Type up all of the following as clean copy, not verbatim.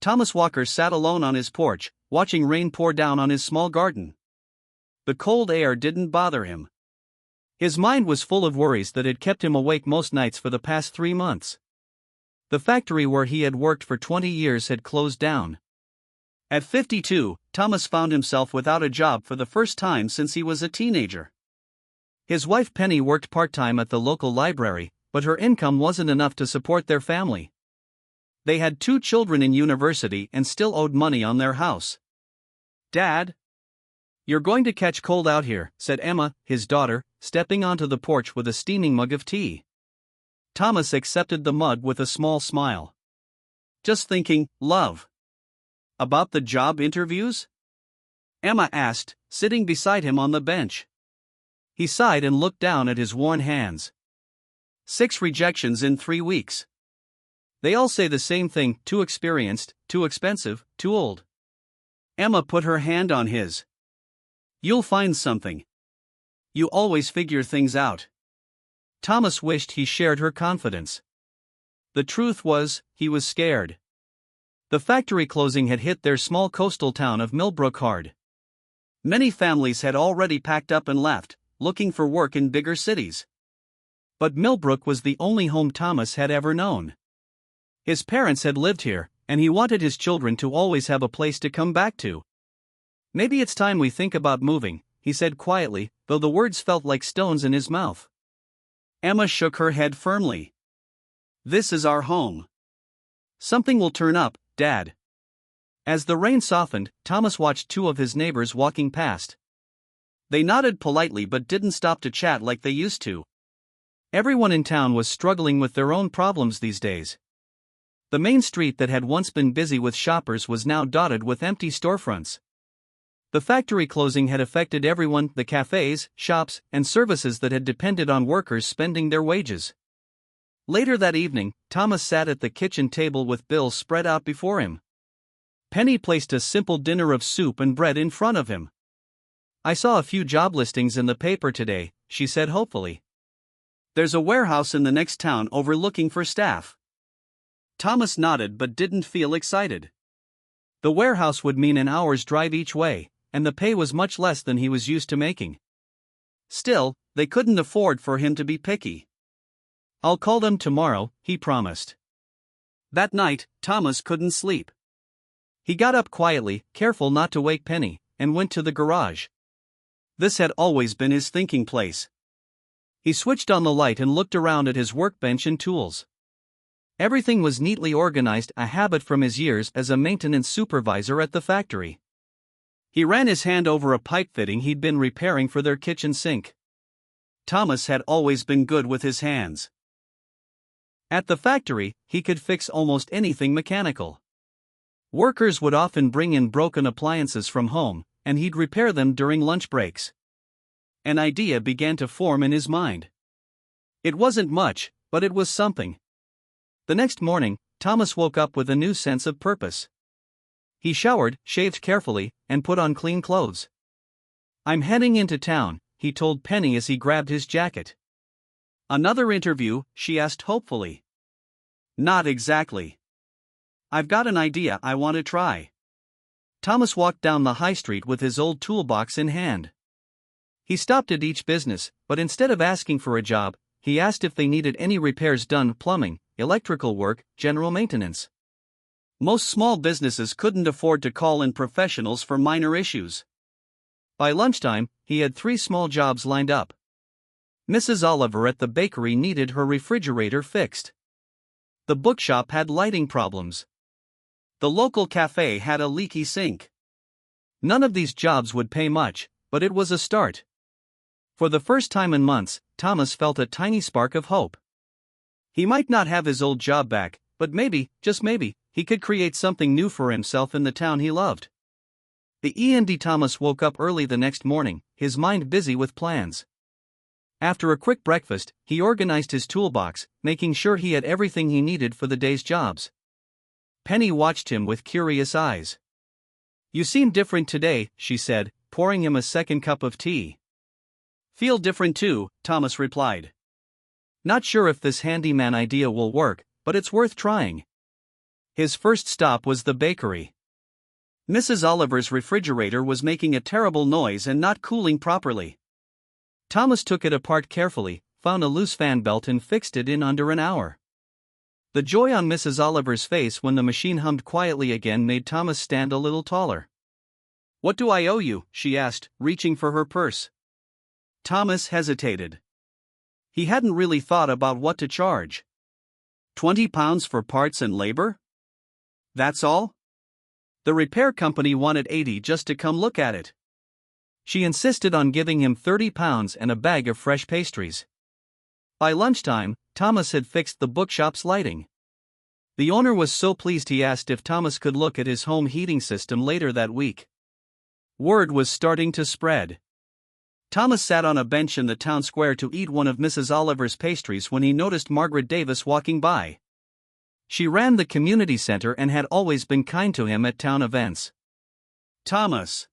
Thomas Walker sat alone on his porch, watching rain pour down on his small garden. The cold air didn't bother him. His mind was full of worries that had kept him awake most nights for the past 3 months. The factory where he had worked for 20 years had closed down. At 52, Thomas found himself without a job for the first time since he was a teenager. His wife Penny worked part-time at the local library, but her income wasn't enough to support their family. They had 2 children in university and still owed money on their house. "Dad? You're going to catch cold out here," said Emma, his daughter, stepping onto the porch with a steaming mug of tea. Thomas accepted the mug with a small smile. "Just thinking, love." "About the job interviews?" Emma asked, sitting beside him on the bench. He sighed and looked down at his worn hands. 6 rejections in 3 weeks. They all say the same thing: too experienced, too expensive, too old. Emma put her hand on his. "You'll find something. You always figure things out." Thomas wished he shared her confidence. The truth was, he was scared. The factory closing had hit their small coastal town of Millbrook hard. Many families had already packed up and left, looking for work in bigger cities. But Millbrook was the only home Thomas had ever known. His parents had lived here, and he wanted his children to always have a place to come back to. "Maybe it's time we think about moving," he said quietly, though the words felt like stones in his mouth. Emma shook her head firmly. "This is our home." "Something will turn up, Dad." As the rain softened, Thomas watched 2 of his neighbors walking past. They nodded politely but didn't stop to chat like they used to. Everyone in town was struggling with their own problems these days. The main street that had once been busy with shoppers was now dotted with empty storefronts. The factory closing had affected everyone: the cafes, shops, and services that had depended on workers spending their wages. Later that evening, Thomas sat at the kitchen table with bills spread out before him. Penny placed a simple dinner of soup and bread in front of him. "I saw a few job listings in the paper today," she said hopefully. "There's a warehouse in the next town over looking for staff." Thomas nodded but didn't feel excited. The warehouse would mean an hour's drive each way, and the pay was much less than he was used to making. Still, they couldn't afford for him to be picky. "I'll call them tomorrow," he promised. That night, Thomas couldn't sleep. He got up quietly, careful not to wake Penny, and went to the garage. This had always been his thinking place. He switched on the light and looked around at his workbench and tools. Everything was neatly organized, a habit from his years as a maintenance supervisor at the factory. He ran his hand over a pipe fitting he'd been repairing for their kitchen sink. Thomas had always been good with his hands. At the factory, he could fix almost anything mechanical. Workers would often bring in broken appliances from home, and he'd repair them during lunch breaks. An idea began to form in his mind. It wasn't much, but it was something. The next morning, Thomas woke up with a new sense of purpose. He showered, shaved carefully, and put on clean clothes. "I'm heading into town," he told Penny as he grabbed his jacket. "Another interview?" she asked hopefully. "Not exactly. I've got an idea I want to try." Thomas walked down the high street with his old toolbox in hand. He stopped at each business, but instead of asking for a job, he asked if they needed any repairs done: plumbing, electrical work, general maintenance. Most small businesses couldn't afford to call in professionals for minor issues. By lunchtime, he had 3 small jobs lined up. Mrs. Oliver at the bakery needed her refrigerator fixed. The bookshop had lighting problems. The local cafe had a leaky sink. None of these jobs would pay much, but it was a start. For the first time in months, Thomas felt a tiny spark of hope. He might not have his old job back, but maybe, just maybe, he could create something new for himself in the town he loved. The E.N.D. Thomas woke up early the next morning, his mind busy with plans. After a quick breakfast, he organized his toolbox, making sure he had everything he needed for the day's jobs. Penny watched him with curious eyes. "You seem different today," she said, pouring him a second cup of tea. "Feel different too," Thomas replied. "Not sure if this handyman idea will work, but it's worth trying." His first stop was the bakery. Mrs. Oliver's refrigerator was making a terrible noise and not cooling properly. Thomas took it apart carefully, found a loose fan belt and fixed it in under an hour. The joy on Mrs. Oliver's face when the machine hummed quietly again made Thomas stand a little taller. "What do I owe you?" she asked, reaching for her purse. Thomas hesitated. He hadn't really thought about what to charge. £20 for parts and labor? That's all? The repair company wanted 80 just to come look at it. She insisted on giving him £30 and a bag of fresh pastries. By lunchtime, Thomas had fixed the bookshop's lighting. The owner was so pleased he asked if Thomas could look at his home heating system later that week. Word was starting to spread. Thomas sat on a bench in the town square to eat one of Mrs. Oliver's pastries when he noticed Margaret Davis walking by. She ran the community center and had always been kind to him at town events. "Thomas,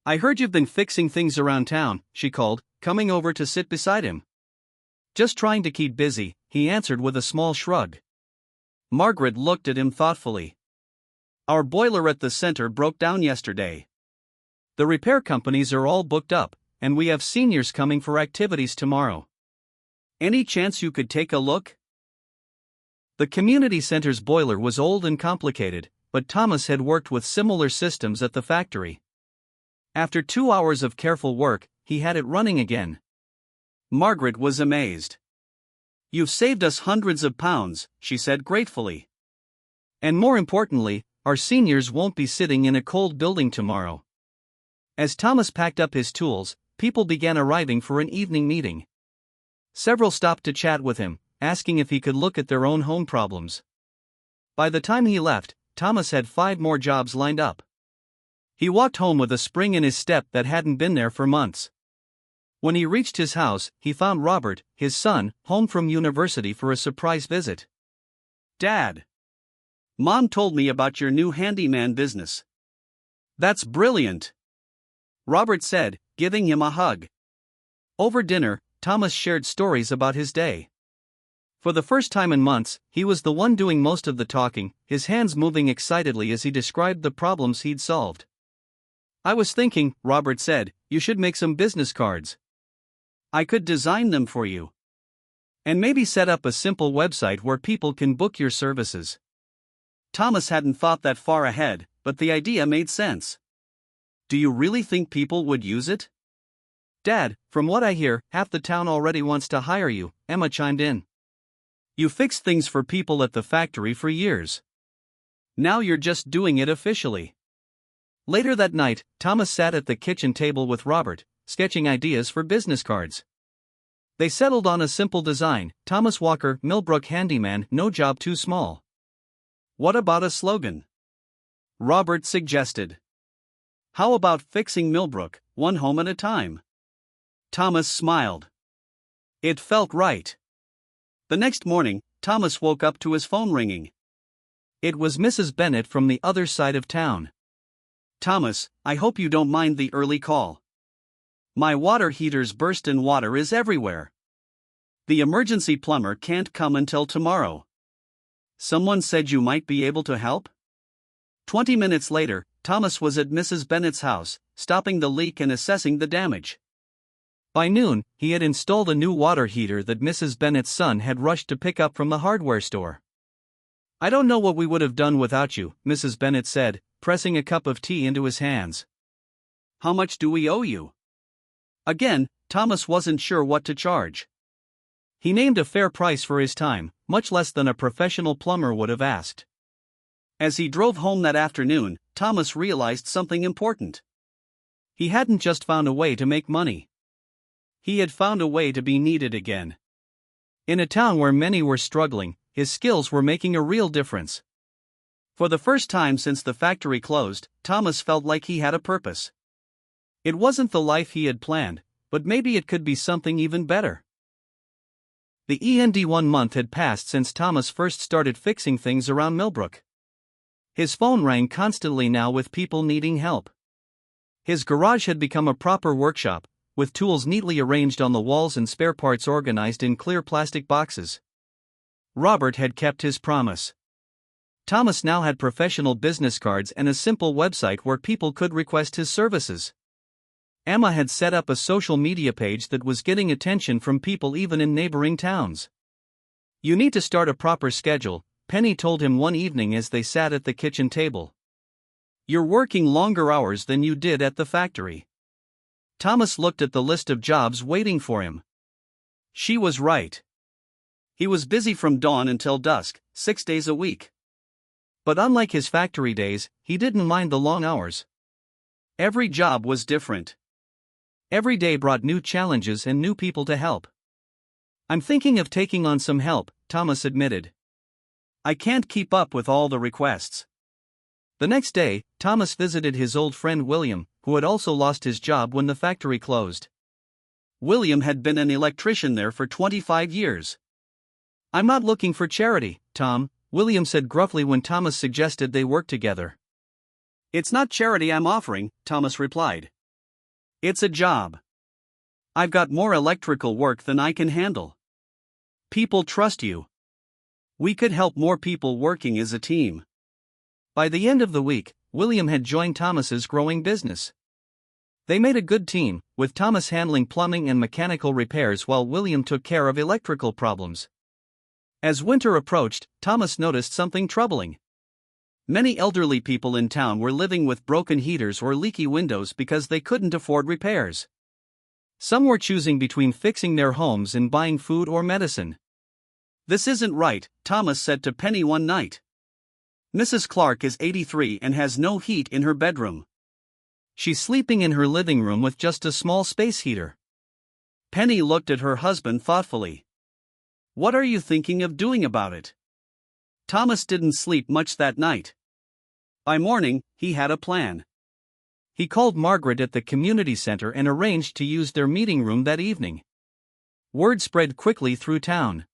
I heard you've been fixing things around town," she called, coming over to sit beside him. "Just trying to keep busy," he answered with a small shrug. Margaret looked at him thoughtfully. "Our boiler at the center broke down yesterday. The repair companies are all booked up, and we have seniors coming for activities tomorrow. Any chance you could take a look?" The community center's boiler was old and complicated, but Thomas had worked with similar systems at the factory. After 2 hours of careful work, he had it running again. Margaret was amazed. "You've saved us hundreds of pounds," she said gratefully. "And more importantly, our seniors won't be sitting in a cold building tomorrow." As Thomas packed up his tools, people began arriving for an evening meeting. Several stopped to chat with him, asking if he could look at their own home problems. By the time he left, Thomas had 5 more jobs lined up. He walked home with a spring in his step that hadn't been there for months. When he reached his house, he found Robert, his son, home from university for a surprise visit. "Dad, Mom told me about your new handyman business." "That's brilliant," Robert said, giving him a hug. Over dinner, Thomas shared stories about his day. For the first time in months, he was the one doing most of the talking, his hands moving excitedly as he described the problems he'd solved. "I was thinking," Robert said, "you should make some business cards. I could design them for you. And maybe set up a simple website where people can book your services." Thomas hadn't thought that far ahead, but the idea made sense. "Do you really think people would use it?" "Dad, from what I hear, half the town already wants to hire you," Emma chimed in. "You fixed things for people at the factory for years. Now you're just doing it officially." Later that night, Thomas sat at the kitchen table with Robert, sketching ideas for business cards. They settled on a simple design: Thomas Walker, Millbrook Handyman, no job too small. "What about a slogan?" Robert suggested. "How about fixing Millbrook, one home at a time?" Thomas smiled. It felt right. The next morning, Thomas woke up to his phone ringing. It was Mrs. Bennett from the other side of town. "Thomas, I hope you don't mind the early call. My water heater's burst and water is everywhere. The emergency plumber can't come until tomorrow. Someone said you might be able to help?" 20 minutes later, Thomas was at Mrs. Bennett's house, stopping the leak and assessing the damage. By noon, he had installed a new water heater that Mrs. Bennett's son had rushed to pick up from the hardware store. "I don't know what we would have done without you," Mrs. Bennett said, pressing a cup of tea into his hands. "How much do we owe you?" Again, Thomas wasn't sure what to charge. He named a fair price for his time, much less than a professional plumber would have asked. As he drove home that afternoon, Thomas realized something important. He hadn't just found a way to make money. He had found a way to be needed again. In a town where many were struggling, his skills were making a real difference. For the first time since the factory closed, Thomas felt like he had a purpose. It wasn't the life he had planned, but maybe it could be something even better. The end 1 month had passed since Thomas first started fixing things around Millbrook. His phone rang constantly now with people needing help. His garage had become a proper workshop, with tools neatly arranged on the walls and spare parts organized in clear plastic boxes. Robert had kept his promise. Thomas now had professional business cards and a simple website where people could request his services. Emma had set up a social media page that was getting attention from people even in neighboring towns. "You need to start a proper schedule," Penny told him one evening as they sat at the kitchen table. "You're working longer hours than you did at the factory." Thomas looked at the list of jobs waiting for him. She was right. He was busy from dawn until dusk, 6 days a week. But unlike his factory days, he didn't mind the long hours. Every job was different. Every day brought new challenges and new people to help. "I'm thinking of taking on some help," Thomas admitted. "I can't keep up with all the requests." The next day, Thomas visited his old friend William, who had also lost his job when the factory closed. William had been an electrician there for 25 years. "I'm not looking for charity, Tom," William said gruffly when Thomas suggested they work together. "It's not charity I'm offering," Thomas replied. "It's a job. I've got more electrical work than I can handle. People trust you. We could help more people working as a team." By the end of the week, William had joined Thomas's growing business. They made a good team, with Thomas handling plumbing and mechanical repairs while William took care of electrical problems. As winter approached, Thomas noticed something troubling. Many elderly people in town were living with broken heaters or leaky windows because they couldn't afford repairs. Some were choosing between fixing their homes and buying food or medicine. "This isn't right," Thomas said to Penny one night. "Mrs. Clark is 83 and has no heat in her bedroom. She's sleeping in her living room with just a small space heater." Penny looked at her husband thoughtfully. "What are you thinking of doing about it?" Thomas didn't sleep much that night. By morning, he had a plan. He called Margaret at the community center and arranged to use their meeting room that evening. Word spread quickly through town.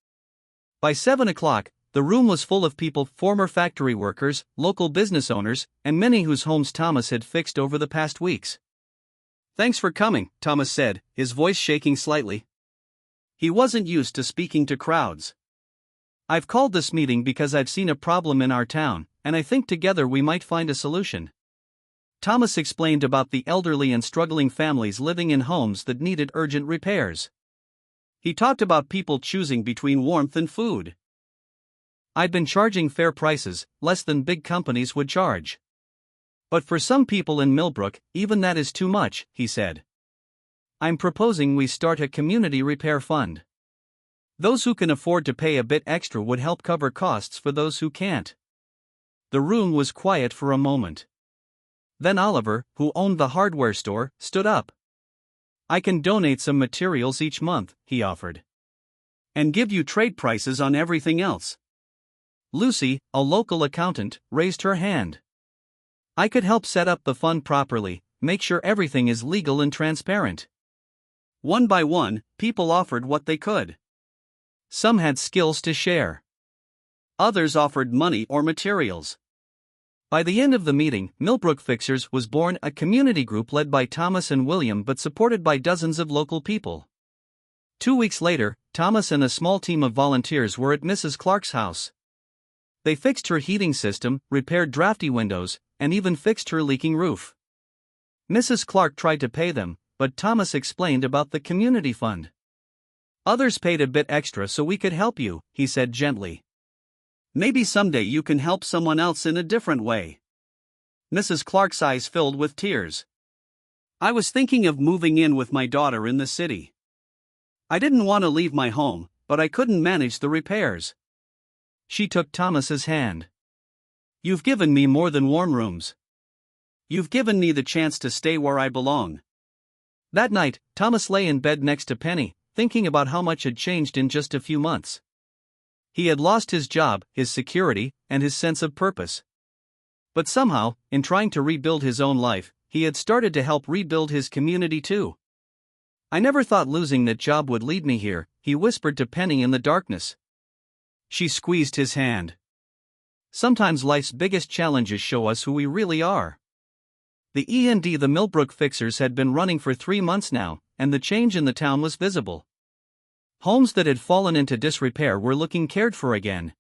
By 7 o'clock, the room was full of people, former factory workers, local business owners, and many whose homes Thomas had fixed over the past weeks. "Thanks for coming," Thomas said, his voice shaking slightly. He wasn't used to speaking to crowds. "I've called this meeting because I've seen a problem in our town, and I think together we might find a solution." Thomas explained about the elderly and struggling families living in homes that needed urgent repairs. He talked about people choosing between warmth and food. "I'd been charging fair prices, less than big companies would charge. But for some people in Millbrook, even that is too much," he said. "I'm proposing we start a community repair fund. Those who can afford to pay a bit extra would help cover costs for those who can't." The room was quiet for a moment. Then Oliver, who owned the hardware store, stood up. "I can donate some materials each month," he offered. "And give you trade prices on everything else." Lucy, a local accountant, raised her hand. "I could help set up the fund properly, make sure everything is legal and transparent." One by one, people offered what they could. Some had skills to share. Others offered money or materials. By the end of the meeting, Millbrook Fixers was born, a community group led by Thomas and William but supported by dozens of local people. 2 weeks later, Thomas and a small team of volunteers were at Mrs. Clark's house. They fixed her heating system, repaired drafty windows, and even fixed her leaking roof. Mrs. Clark tried to pay them, but Thomas explained about the community fund. "Others paid a bit extra so we could help you," he said gently. "Maybe someday you can help someone else in a different way." Mrs. Clark's eyes filled with tears. "I was thinking of moving in with my daughter in the city. I didn't want to leave my home, but I couldn't manage the repairs." She took Thomas's hand. "You've given me more than warm rooms. You've given me the chance to stay where I belong." That night, Thomas lay in bed next to Penny, thinking about how much had changed in just a few months. He had lost his job, his security, and his sense of purpose. But somehow, in trying to rebuild his own life, he had started to help rebuild his community too. "I never thought losing that job would lead me here," he whispered to Penny in the darkness. She squeezed his hand. "Sometimes life's biggest challenges show us who we really are." The Millbrook Fixers had been running for 3 months now, and the change in the town was visible. Homes that had fallen into disrepair were looking cared for again.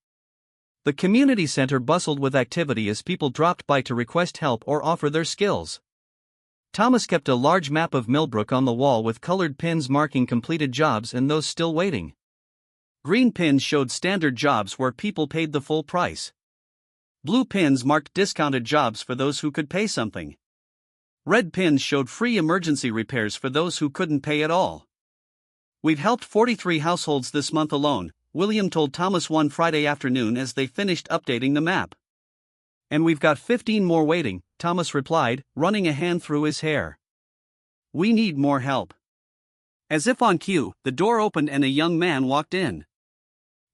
The community center bustled with activity as people dropped by to request help or offer their skills. Thomas kept a large map of Millbrook on the wall with colored pins marking completed jobs and those still waiting. Green pins showed standard jobs where people paid the full price. Blue pins marked discounted jobs for those who could pay something. Red pins showed free emergency repairs for those who couldn't pay at all. "We've helped 43 households this month alone," William told Thomas one Friday afternoon as they finished updating the map. "And we've got 15 more waiting," Thomas replied, running a hand through his hair. "We need more help." As if on cue, the door opened and a young man walked in.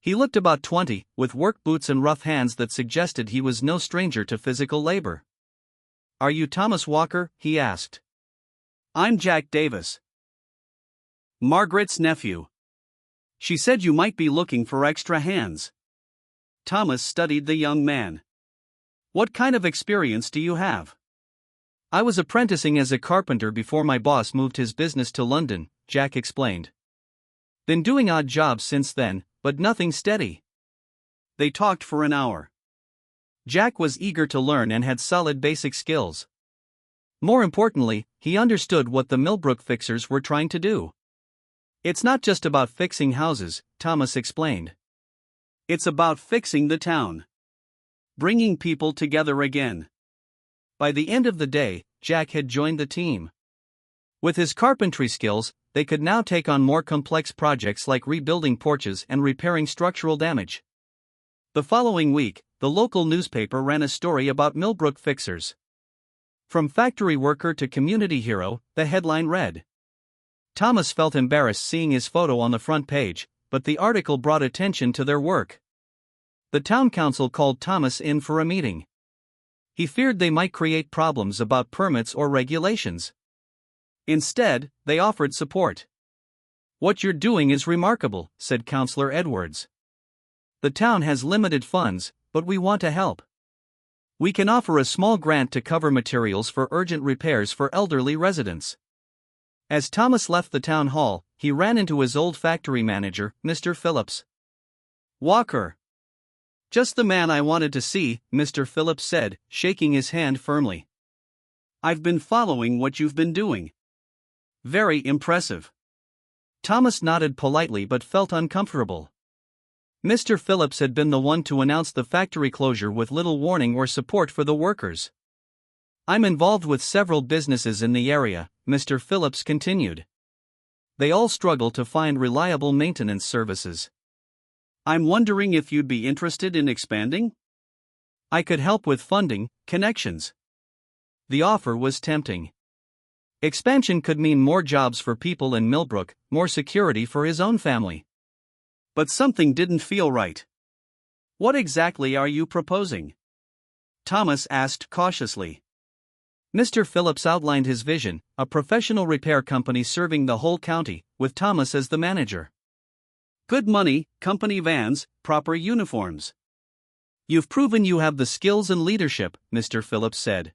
He looked about 20, with work boots and rough hands that suggested he was no stranger to physical labor. "Are you Thomas Walker?" he asked. "I'm Jack Davis, Margaret's nephew. She said you might be looking for extra hands." Thomas studied the young man. "What kind of experience do you have?" "I was apprenticing as a carpenter before my boss moved his business to London," Jack explained. "Been doing odd jobs since then, but nothing steady." They talked for an hour. Jack was eager to learn and had solid basic skills. More importantly, he understood what the Millbrook fixers were trying to do. "It's not just about fixing houses," Thomas explained. "It's about fixing the town. Bringing people together again." By the end of the day, Jack had joined the team. With his carpentry skills, they could now take on more complex projects like rebuilding porches and repairing structural damage. The following week, the local newspaper ran a story about Millbrook fixers. "From factory worker to community hero," the headline read. Thomas felt embarrassed seeing his photo on the front page, but the article brought attention to their work. The town council called Thomas in for a meeting. He feared they might create problems about permits or regulations. Instead, they offered support. "What you're doing is remarkable," said Councillor Edwards. "The town has limited funds, but we want to help. We can offer a small grant to cover materials for urgent repairs for elderly residents." As Thomas left the town hall, he ran into his old factory manager, Mr. Phillips. "Walker. Just the man I wanted to see," Mr. Phillips said, shaking his hand firmly. "I've been following what you've been doing. Very impressive." Thomas nodded politely but felt uncomfortable. Mr. Phillips had been the one to announce the factory closure with little warning or support for the workers. "I'm involved with several businesses in the area," Mr. Phillips continued. "They all struggle to find reliable maintenance services. I'm wondering if you'd be interested in expanding? I could help with funding, connections." The offer was tempting. Expansion could mean more jobs for people in Millbrook, more security for his own family. But something didn't feel right. "What exactly are you proposing?" Thomas asked cautiously. Mr. Phillips outlined his vision, a professional repair company serving the whole county, with Thomas as the manager. "Good money, company vans, proper uniforms. You've proven you have the skills and leadership," Mr. Phillips said.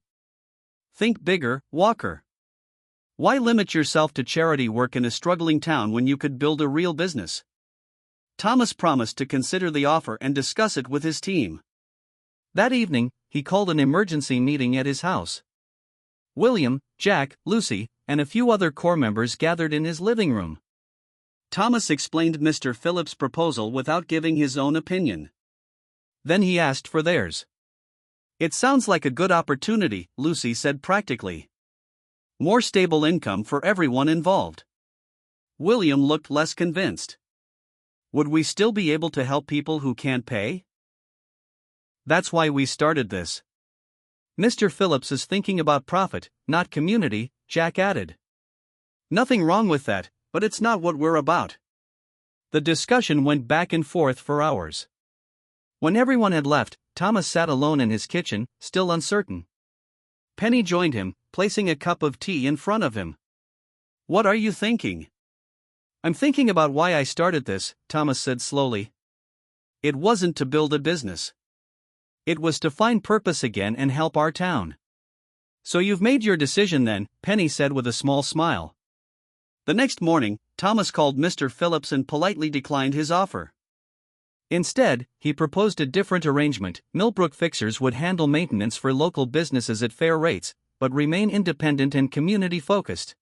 "Think bigger, Walker. Why limit yourself to charity work in a struggling town when you could build a real business?" Thomas promised to consider the offer and discuss it with his team. That evening, he called an emergency meeting at his house. William, Jack, Lucy, and a few other corps members gathered in his living room. Thomas explained Mr. Phillips' proposal without giving his own opinion. Then he asked for theirs. "It sounds like a good opportunity," Lucy said practically. "More stable income for everyone involved." William looked less convinced. "Would we still be able to help people who can't pay?" "That's why we started this." "Mr. Phillips is thinking about profit, not community," Jack added. "Nothing wrong with that, but it's not what we're about." The discussion went back and forth for hours. When everyone had left, Thomas sat alone in his kitchen, still uncertain. Penny joined him, placing a cup of tea in front of him. "What are you thinking?" "I'm thinking about why I started this," Thomas said slowly. "It wasn't to build a business. It was to find purpose again and help our town." "So you've made your decision then," Penny said with a small smile. The next morning, Thomas called Mr. Phillips and politely declined his offer. Instead, he proposed a different arrangement. Millbrook Fixers would handle maintenance for local businesses at fair rates, but remain independent and community-focused.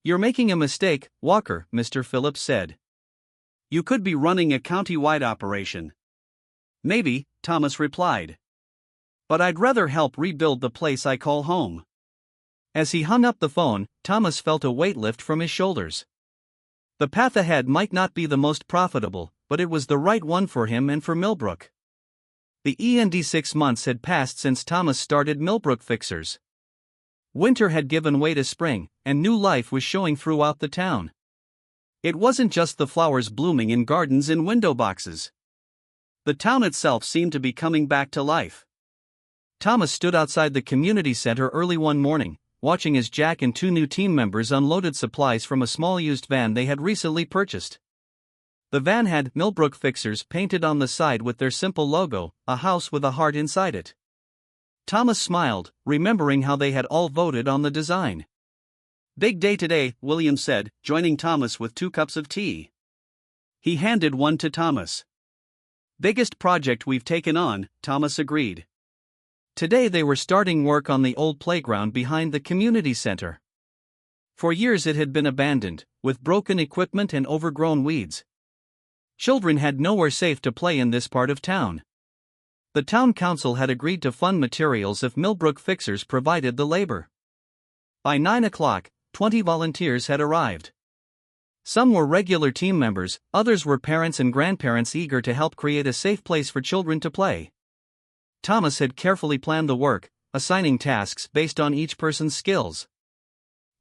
"You're making a mistake, Walker," Mr. Phillips said. "You could be running a county-wide operation." "Maybe," Thomas replied. "But I'd rather help rebuild the place I call home." As he hung up the phone, Thomas felt a weight lift from his shoulders. The path ahead might not be the most profitable, but it was the right one for him and for Millbrook. The 6 months had passed since Thomas started Millbrook Fixers. Winter had given way to spring, and new life was showing throughout the town. It wasn't just the flowers blooming in gardens and window boxes. The town itself seemed to be coming back to life. Thomas stood outside the community center early one morning, watching as Jack and two new team members unloaded supplies from a small used van they had recently purchased. The van had "Millbrook Fixers" painted on the side with their simple logo, a house with a heart inside it. Thomas smiled, remembering how they had all voted on the design. "Big day today," William said, joining Thomas with 2 cups of tea. He handed one to Thomas. "Biggest project we've taken on," Thomas agreed. Today they were starting work on the old playground behind the community center. For years it had been abandoned, with broken equipment and overgrown weeds. Children had nowhere safe to play in this part of town. The town council had agreed to fund materials if Millbrook Fixers provided the labor. By 9 o'clock, 20 volunteers had arrived. Some were regular team members, others were parents and grandparents eager to help create a safe place for children to play. Thomas had carefully planned the work, assigning tasks based on each person's skills.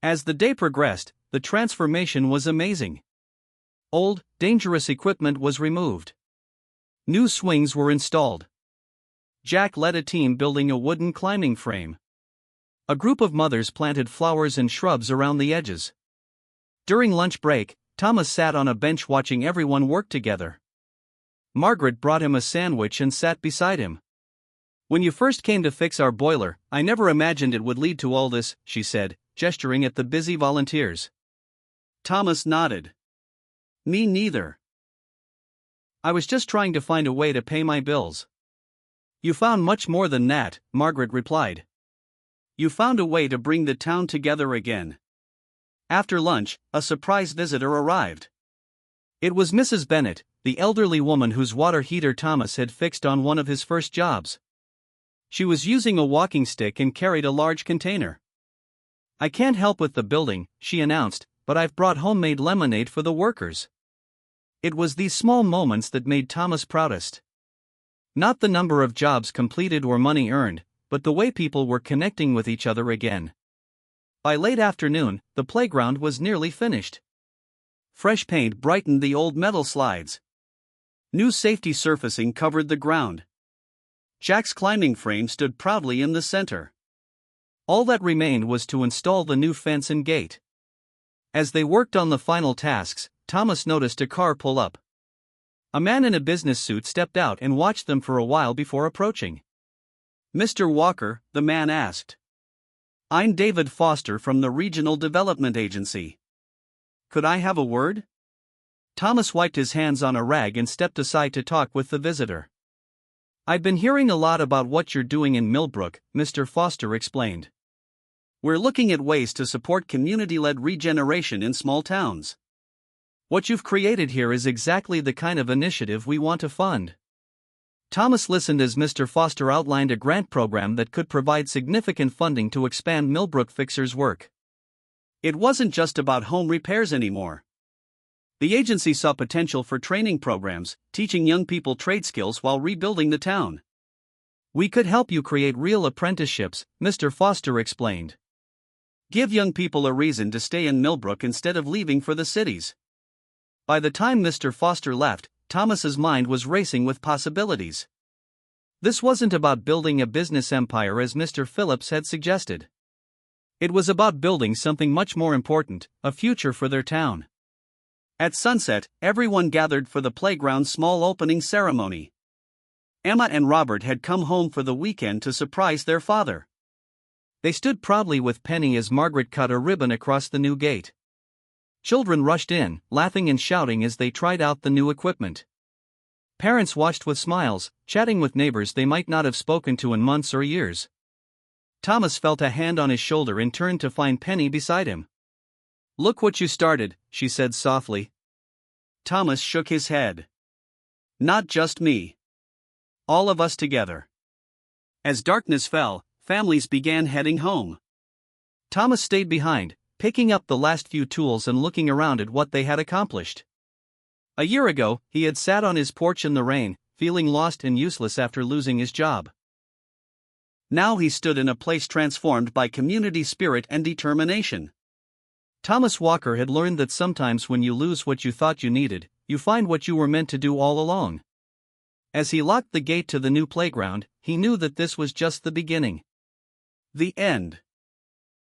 As the day progressed, the transformation was amazing. Old, dangerous equipment was removed. New swings were installed. Jack led a team building a wooden climbing frame. A group of mothers planted flowers and shrubs around the edges. During lunch break, Thomas sat on a bench watching everyone work together. Margaret brought him a sandwich and sat beside him. "When you first came to fix our boiler, I never imagined it would lead to all this," she said, gesturing at the busy volunteers. Thomas nodded. "Me neither. I was just trying to find a way to pay my bills." "You found much more than that," Margaret replied. "You found a way to bring the town together again." After lunch, a surprise visitor arrived. It was Mrs. Bennett, the elderly woman whose water heater Thomas had fixed on one of his first jobs. She was using a walking stick and carried a large container. "I can't help with the building," she announced, "but I've brought homemade lemonade for the workers." It was these small moments that made Thomas proudest. Not the number of jobs completed or money earned, but the way people were connecting with each other again. By late afternoon, the playground was nearly finished. Fresh paint brightened the old metal slides. New safety surfacing covered the ground. Jack's climbing frame stood proudly in the center. All that remained was to install the new fence and gate. As they worked on the final tasks, Thomas noticed a car pull up. A man in a business suit stepped out and watched them for a while before approaching. "Mr. Walker?" the man asked. "I'm David Foster from the Regional Development Agency. Could I have a word?" Thomas wiped his hands on a rag and stepped aside to talk with the visitor. "I've been hearing a lot about what you're doing in Millbrook," Mr. Foster explained. "We're looking at ways to support community-led regeneration in small towns. What you've created here is exactly the kind of initiative we want to fund." Thomas listened as Mr. Foster outlined a grant program that could provide significant funding to expand Millbrook Fixers' work. It wasn't just about home repairs anymore. The agency saw potential for training programs, teaching young people trade skills while rebuilding the town. "We could help you create real apprenticeships," Mr. Foster explained. "Give young people a reason to stay in Millbrook instead of leaving for the cities." By the time Mr. Foster left, Thomas's mind was racing with possibilities. This wasn't about building a business empire as Mr. Phillips had suggested. It was about building something much more important, a future for their town. At sunset, everyone gathered for the playground's small opening ceremony. Emma and Robert had come home for the weekend to surprise their father. They stood proudly with Penny as Margaret cut a ribbon across the new gate. Children rushed in, laughing and shouting as they tried out the new equipment. Parents watched with smiles, chatting with neighbors they might not have spoken to in months or years. Thomas felt a hand on his shoulder and turned to find Penny beside him. "Look what you started," she said softly. Thomas shook his head. "Not just me. All of us together." As darkness fell, families began heading home. Thomas stayed behind, picking up the last few tools and looking around at what they had accomplished. A year ago, he had sat on his porch in the rain, feeling lost and useless after losing his job. Now he stood in a place transformed by community spirit and determination. Thomas Walker had learned that sometimes when you lose what you thought you needed, you find what you were meant to do all along. As he locked the gate to the new playground, he knew that this was just the beginning. The end.